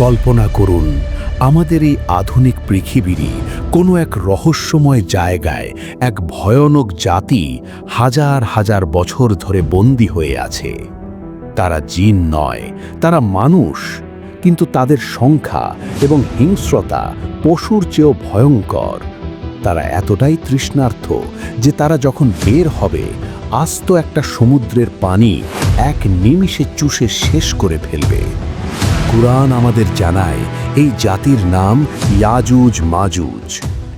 কল্পনা করুন, আমাদের এই আধুনিক পৃথিবীরই কোনো এক রহস্যময় জায়গায় এক ভয়ানক জাতি হাজার হাজার বছর ধরে বন্দী হয়ে আছে। তারা জিন নয়, তারা মানুষ, কিন্তু তাদের সংখ্যা এবং হিংস্রতা পশুর চেয়েও ভয়ঙ্কর। তারা এতটাই তৃষ্ণার্ত যে তারা যখন বের হবে, আস্ত একটা সমুদ্রের পানি এক নিমিষে চুষে শেষ করে ফেলবে। কুরআন আমাদের জানায় এই জাতির নাম ইয়াজুজ মাজুজ।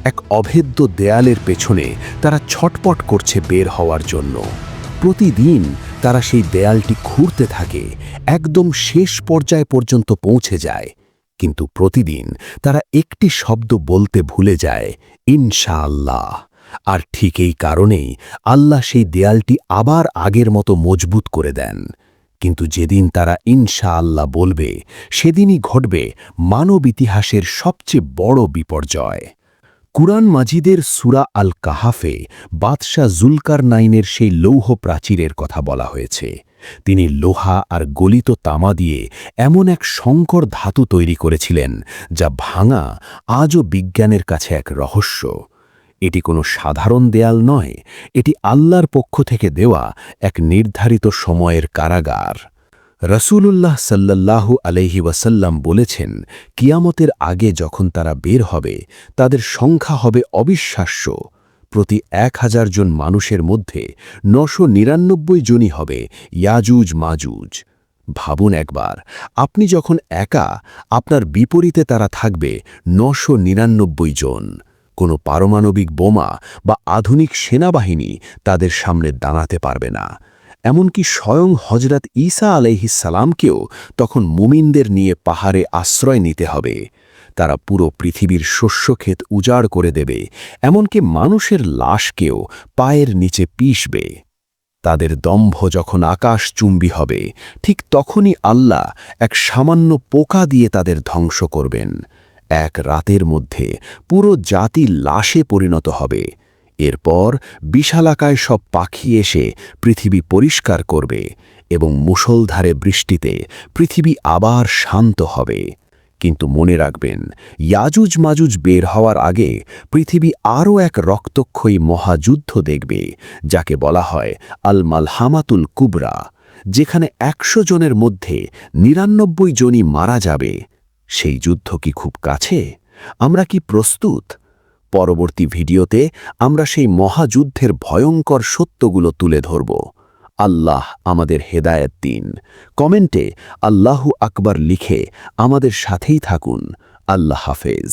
এক অভেদ্য দেয়ালের পেছনে তারা ছটপট করছে বের হওয়ার জন্য। প্রতিদিন তারা সেই দেয়ালটি খুঁড়তে থাকে, একদম শেষ পর্যায় পর্যন্ত পৌঁছে যায়। কিন্তু প্রতিদিন তারা একটি শব্দ বলতে ভুলে যায়, ইনশাআল্লাহ। আর ঠিক এই কারণেই আল্লাহ সেই দেয়ালটি আবার আগের মতো মজবুত করে দেন। কিন্তু যেদিন তারা ইনশাআল্লাহ বলবে, সেদিনই ঘটবে মানব ইতিহাসের সবচেয়ে বড় বিপর্যয়। কুরআন মাজিদের সূরা আল কাহাফে বাদশাহ জুলকারনাইনের সেই লৌহ প্রাচীরের কথা বলা হয়েছে। তিনি লোহা আর গলিত তামা দিয়ে এমন এক সংকর ধাতু তৈরি করেছিলেন, যা ভাঙা আজও বিজ্ঞানের কাছে এক রহস্য। এটি কোনো সাধারণ দেয়াল নয়, এটি আল্লাহর পক্ষ থেকে দেওয়া এক নির্ধারিত সময়ের কারাগার। রাসূলুল্লাহ সাল্লাল্লাহু আলাইহি ওয়াসাল্লাম বলেছেন, কিয়ামতের আগে যখন তারা বের হবে, তাদের সংখ্যা হবে অবিশ্বাস্য। প্রতি ১,০০০ জন মানুষের মধ্যে ৯৯৯ জনই হবে ইয়াজুজ মাজুজ। ভাবুন একবার, আপনি যখন একা, আপনার বিপরীতে তারা থাকবে ৯৯৯ জন। কোনো পারমাণবিক বোমা বা আধুনিক সেনাবাহিনী তাদের সামনে দাঁড়াতে পারবে না। এমনকি স্বয়ং হজরত ঈসা আলাইহিস সালামকেও তখন মুমিনদের নিয়ে পাহাড়ে আশ্রয় নিতে হবে। তারা পুরো পৃথিবীর শস্যক্ষেত উজাড় করে দেবে, এমনকি মানুষের লাশকেও পায়ের নিচে পিষবে। তাদের দম্ভ যখন আকাশচুম্বী হবে, ঠিক তখনই আল্লাহ এক সামান্য পোকা দিয়ে তাদের ধ্বংস করবেন। এক রাতের মধ্যে পুরো জাতি লাশে পরিণত হবে। এরপর বিশালাকায় সব পাখি এসে পৃথিবী পরিষ্কার করবে এবং মুষলধারে বৃষ্টিতে পৃথিবী আবার শান্ত হবে। কিন্তু মনে রাখবেন, ইয়াজুজ মাজুজ বের হওয়ার আগে পৃথিবী আরও এক রক্তক্ষয়ী মহাযুদ্ধ দেখবে, যাকে বলা হয় আল মালহামাতুল কুবরা, যেখানে ১০০ জনের মধ্যে ৯৯ জনই মারা যাবে। সেই যুদ্ধ কি খুব কাছে? আমরা কি প্রস্তুত? পরবর্তী ভিডিওতে আমরা সেই মহাযুদ্ধের ভয়ঙ্কর সত্যগুলো তুলে ধরব। আল্লাহ আমাদের হেদায়েত দিন। কমেন্টে আল্লাহু আকবার লিখে আমাদের সাথেই থাকুন। আল্লাহ হাফেজ।